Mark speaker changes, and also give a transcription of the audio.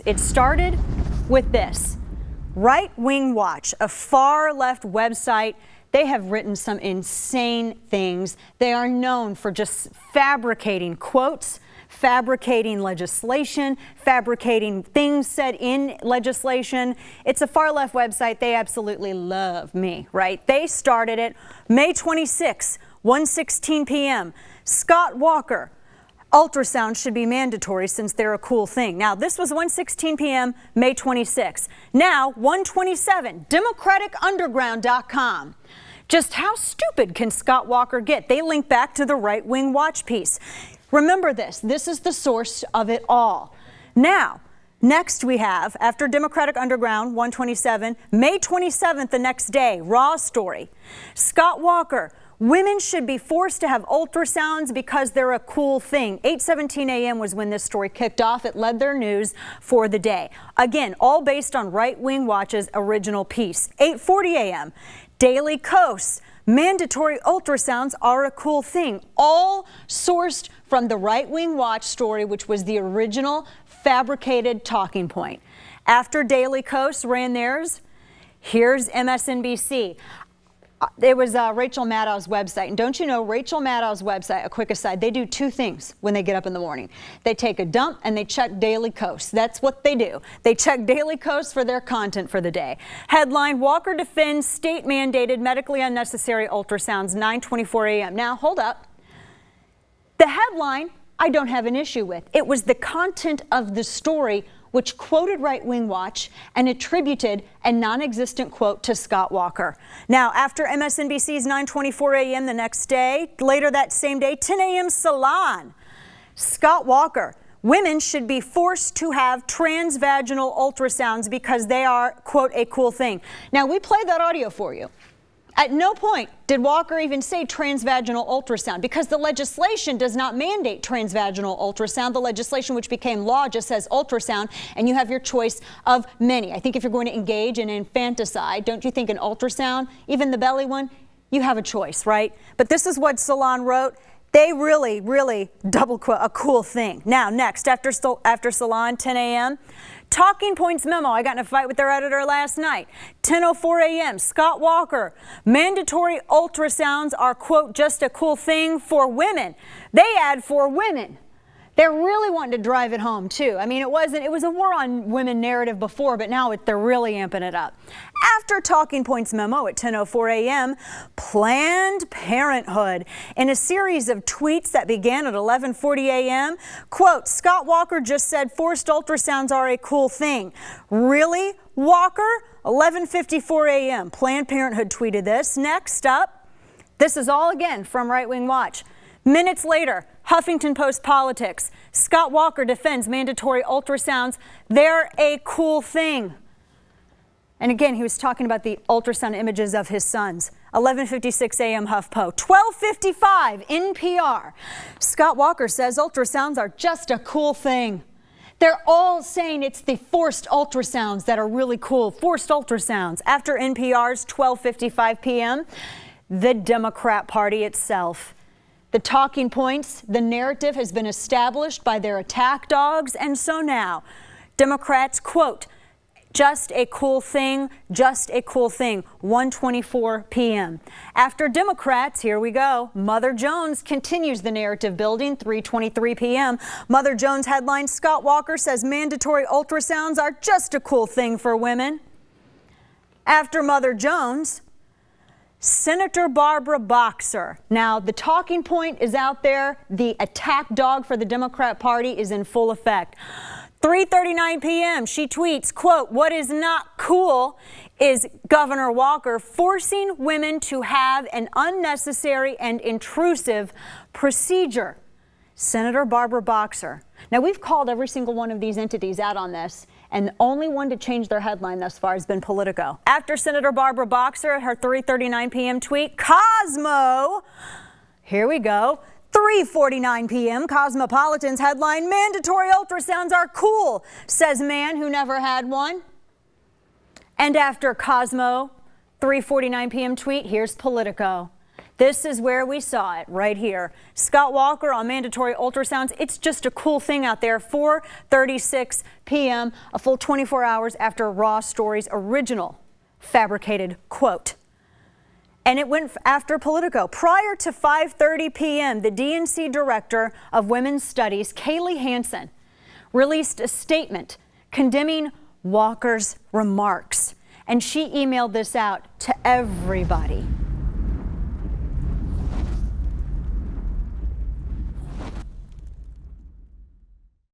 Speaker 1: It started with this. Right Wing Watch, a far-left website. They have written some insane things. They are known for just fabricating quotes, fabricating legislation, fabricating things said in legislation. It's a far-left website. They absolutely love me, right? They started it May 26, 1:16 p.m. Scott Walker. Ultrasound should be mandatory since they're a cool thing. Now, this was 1:16 p.m., May 26. Now, 1:27, democraticunderground.com. Just how stupid can Scott Walker get? They link back to the Right Wing Watch piece. Remember this. This is the source of it all. Now, next we have, after Democratic Underground, 1:27, May 27th, the next day, Raw story. Scott Walker. Women should be forced to have ultrasounds because they're a cool thing. 8:17 a.m. was when this story kicked off. It led their news for the day. Again, all based on Right Wing Watch's original piece. 8:40 a.m. Daily Kos. Mandatory ultrasounds are a cool thing. All sourced from the Right Wing Watch story, which was the original fabricated talking point. After Daily Kos ran theirs, here's MSNBC. It was Rachel Maddow's website. And don't you know, Rachel Maddow's website, a quick aside, they do two things when they get up in the morning. They take a dump and they check Daily Kos. That's what they do. They check Daily Kos for their content for the day. Headline, Walker defends state-mandated medically unnecessary ultrasounds, 9:24 a.m. Now, hold up. The headline, I don't have an issue with. It was the content of the story which quoted Right Wing Watch and attributed a non-existent quote to Scott Walker. Now, after MSNBC's 9:24 a.m. the next day, later that same day, 10 a.m. Salon. Scott Walker. Women should be forced to have transvaginal ultrasounds because they are, quote, a cool thing. Now, we played that audio for you. At no point did Walker even say transvaginal ultrasound because the legislation does not mandate transvaginal ultrasound. The legislation which became law just says ultrasound, and you have your choice of many. I think if you're going to engage in infanticide, don't you think an ultrasound, even the belly one, you have a choice, right? But this is what Salon wrote. They really double quote a cool thing. Now, next, after Salon, 10 a.m., Talking Points memo. I got in a fight with their editor last night. 10:04 a.m. Scott Walker. Mandatory ultrasounds are, quote, just a cool thing for women. They add for women. They're really wanting to drive it home, too. I mean, it was a war on women narrative before, but now they're really amping it up. After Talking Points memo at 10:04 a.m., Planned Parenthood. In a series of tweets that began at 11:40 a.m., quote, Scott Walker just said forced ultrasounds are a cool thing. Really, Walker? 11:54 a.m. Planned Parenthood tweeted this. Next up, this is all again from Right Wing Watch. Minutes later, Huffington Post Politics. Scott Walker defends mandatory ultrasounds. They're a cool thing. And again, he was talking about the ultrasound images of his sons. 11:56 a.m. HuffPo. 12:55 NPR. Scott Walker says ultrasounds are just a cool thing. They're all saying it's the forced ultrasounds that are really cool. Forced ultrasounds. After NPR's 12:55 p.m., the Democrat Party itself. The talking points, the narrative has been established by their attack dogs, and so now, Democrats, quote, just a cool thing, 1:24 p.m. After Democrats, here we go, Mother Jones continues the narrative building, 3:23 p.m. Mother Jones headline, Scott Walker says mandatory ultrasounds are just a cool thing for women. After Mother Jones, Senator Barbara Boxer. Now, the talking point is out there. The attack dog for the Democrat Party is in full effect. 3:39 p.m. She tweets, quote, what is not cool is Governor Walker forcing women to have an unnecessary and intrusive procedure. Senator Barbara Boxer. Now, we've called every single one of these entities out on this, and the only one to change their headline thus far has been Politico. After Senator Barbara Boxer, her 3:39 p.m. tweet, Cosmo, here we go, 3:49 p.m. Cosmopolitan's headline, mandatory ultrasounds are cool, says man who never had one. And after Cosmo, 3:49 p.m. tweet, here's Politico. This is where we saw it, right here. Scott Walker on mandatory ultrasounds. It's just a cool thing out there. 4:36 p.m., a full 24 hours after Raw Story's original fabricated quote. And it went after Politico. Prior to 5:30 p.m., the DNC Director of Women's Studies, Kaylee Hansen, released a statement condemning Walker's remarks. And she emailed this out to everybody.